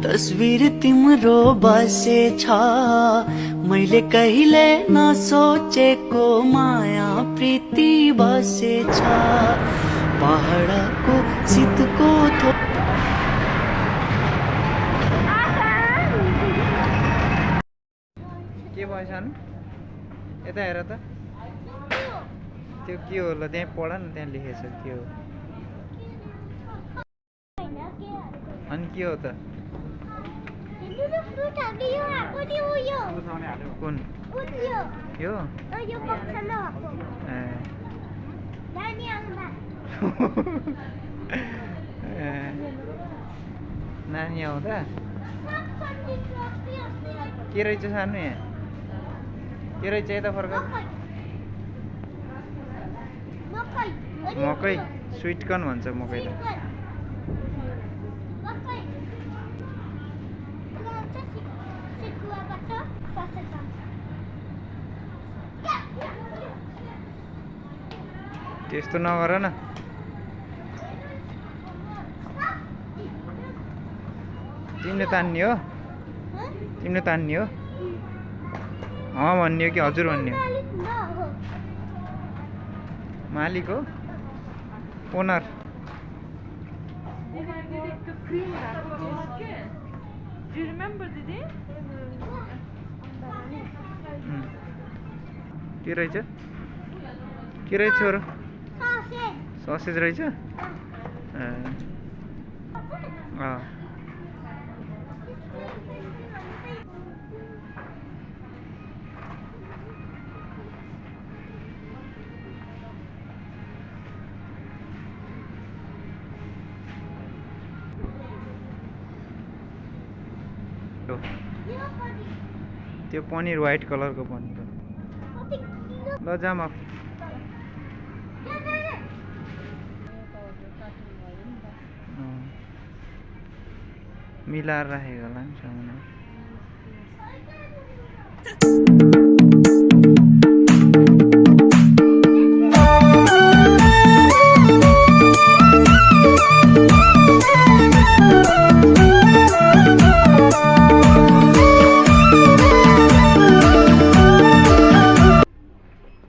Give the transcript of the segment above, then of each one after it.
तस्वीर तिम्रो बसेछ मैले कहिले नसोचेको माया प्रीति बसेछ पहाडको शीतको के भएछन् यता हेर त त्यो के हो ल त्यहाँ पढ न त्यहाँ लेखेछ के हो अनि के हो त कुन यो नानी आउँदा के रहेछ सानो यहाँ के रहेछ यता फर्क मकै स्विटकर्न भन्छ मकैलाई त्यस्तो नगर न तिमीले तान्ने हो तिमीले तान्ने हो भन्ने हो कि हजुर भन्ने हो मालिक हो ओनर के रहेछ छोरो ससेज रहेछ त्यो पनिर व्हाइट कलरको पनिर ल जाम मिलाएर राखेको होला नि सामान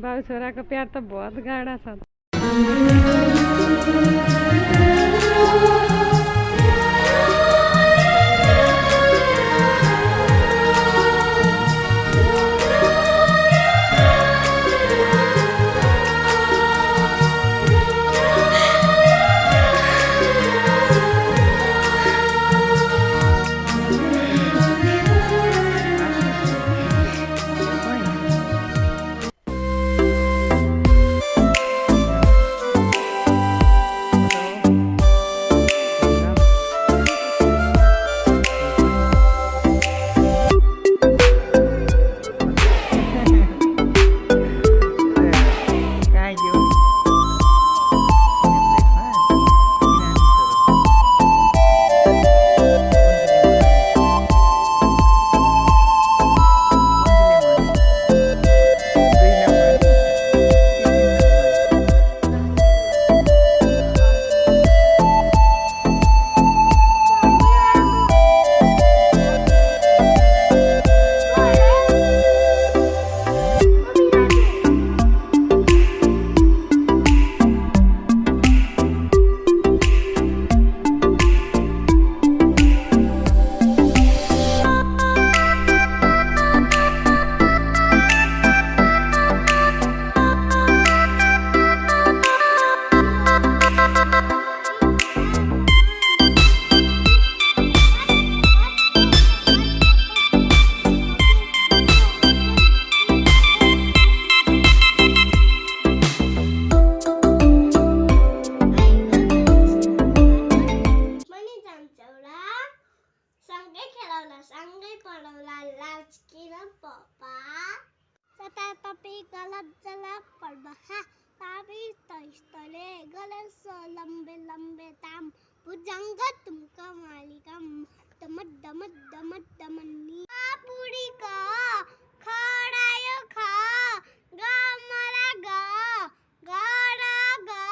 बाबु छोराको प्यार त बहुत गाढा छ सो लंबे लंबे ताम भुजंग तुमका मालिकम दमट दमट दमट दमनी पुरी का खडायो खा गा मला गा गाडा गा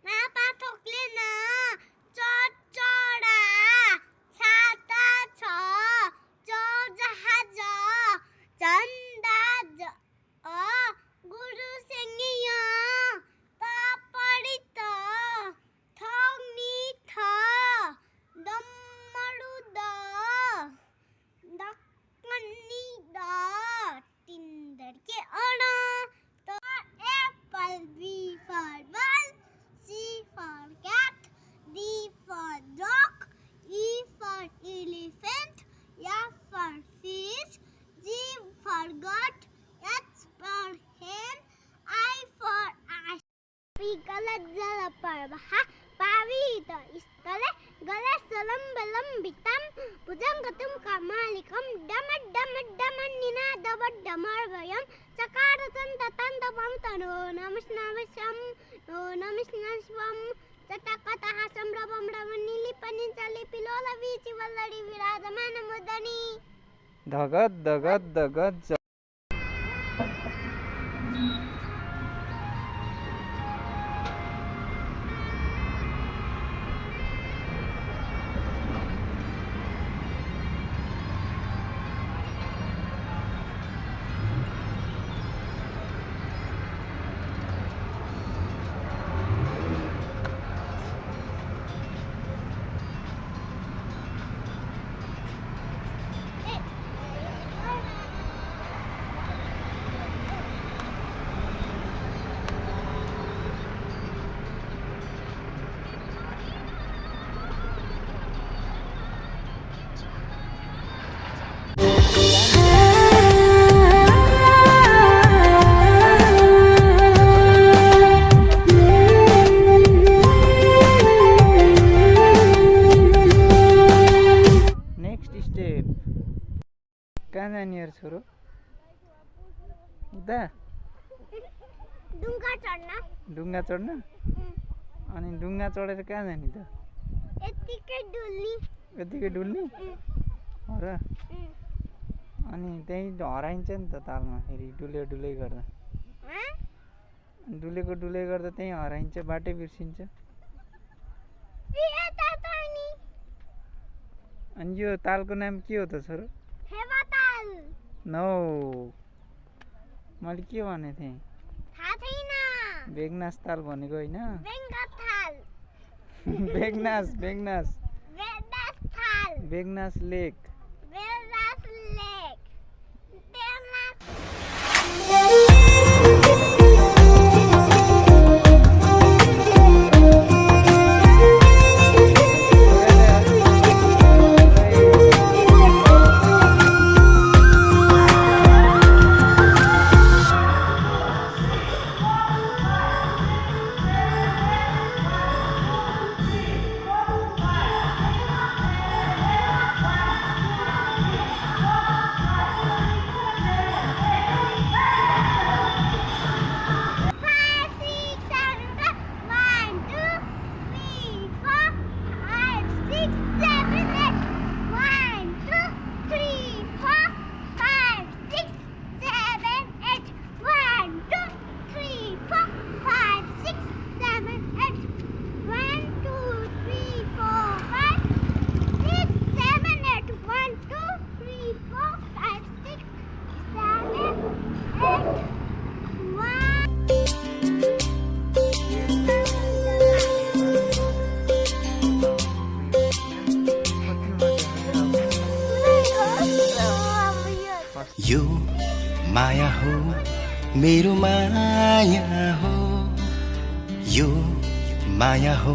नापा ठोकले ना चडा छाता छ चो जहाज चन्दा गुरु सेंगिया तापडित थग्नी थ दम्मडु द दक्कनी द तिन्दर के अणा तो apple B for ball C for cat D for dog E for elephant F for fish G for goat H for hen, I for ice. गलत जल पर्वः पावित स्थले गलत लम्बितं भुजङ्गतं कमालिकं डमट डमट डमन निनादवट डमर्वयं चकार तन्तवं तनो नमस्नवशं नमस्नस्वं चटकतः संभ्रमं रमणीलिपनि चलिपिलोल वीचि वल्लडी विराजमान मुदनी धगत धगत धगत कहाँ जाने यार छोरो उता डुङ्गा चढ्न अनि डुङ्गा चढेर कहाँ जाने त यतिकै डुल्ने हो र अनि त्यही हराइन्छ नि त तालमा फेरि डुलै गर्दा डुलेको गर्दा त्यही हराइन्छ बाटै बिर्सिन्छ अनि यो तालको नाम के हो त छोरो नो मैले के भनेको थिएँ बेगनास ताल भनेको होइन बेगनास लेक यो माया हो मेरो माया हो यो माया हो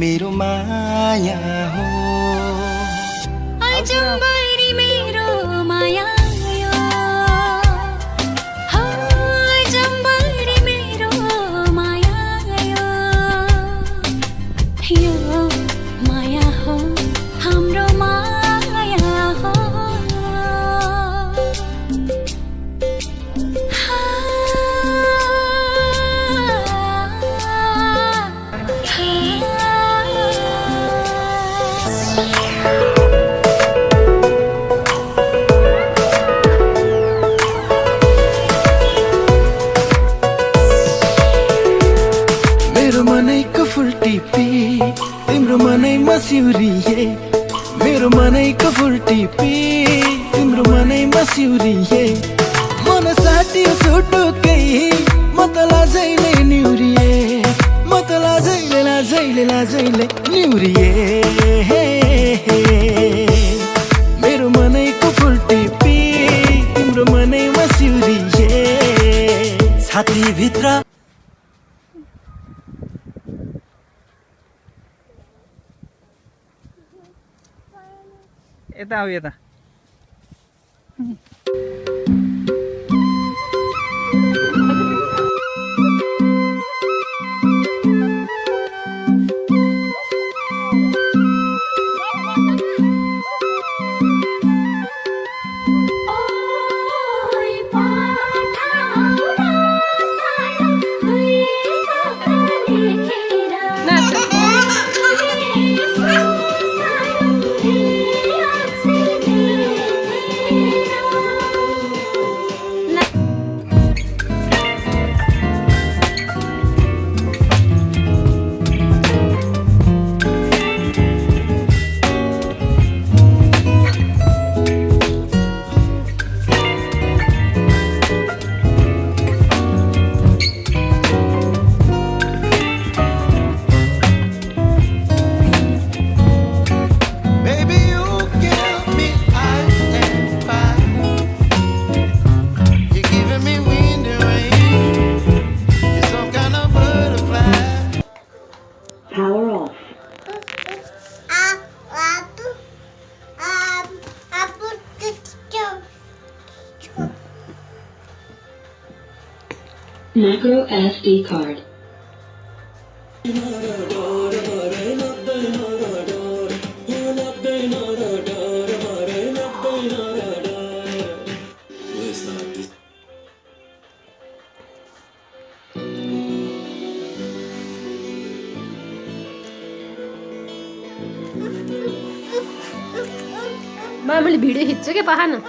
मेरो माया हो अजम्बरी मेरो माया यो अजम्बरी मेरो माया यो माया हो हाम्रो माया हो मेरो मनैको फुल टिपी तिम्रो मनैमा सिउरिए मेरो मनैको फुल टिपी तिम्रो मनैमा सिउरिए मन साटियो सुटुकै म त लाजैले निउरिए म त लाजैले लाजैले लाजैले निउरिए मेरो मनैको फुल टिपी तिम्रो मनैमा सिउरिए छातीभित्र यता आऊ यता Micro SD card. मैले भिडियो खिच्छु क्या पहा न